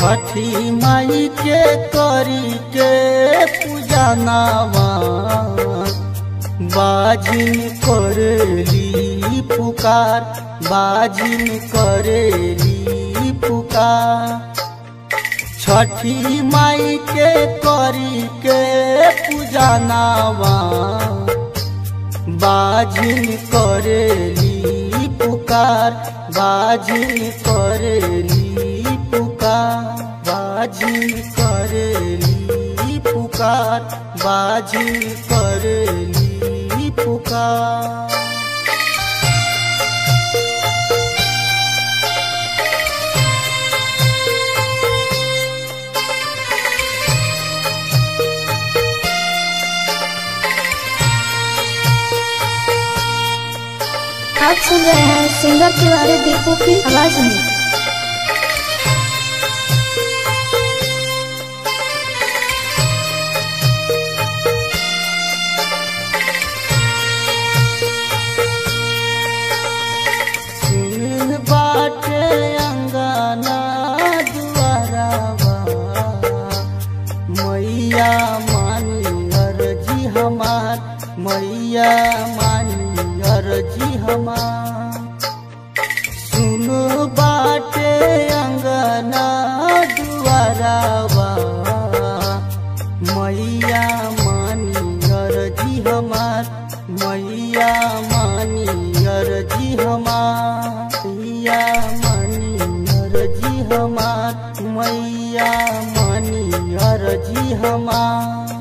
छठी माई के करी के पूजनावा बाजिन करेली पुकार, बाजिन करेली पुकार। छठी माई के करी के पूजनावा बाजिन करेली पुकार, बाजिन करेली पुकार, बाजिन करेली पुकार, बाजिन करेली पुकार। आप सुन रहे हैं सिंगर तिवारी दीपू की आवाज में। सुन बाटे अंगना दुआरावा मैया मानी अर्जी हमार, मैया मानी अर्जी हमार। सुनो बाटे अंगना दुआरावा मैया मानी अर्जी हमार, मैया मानी अर्जी हमार, मैया मानी अर्जी हमार, मैया मानी अर्जी हमार।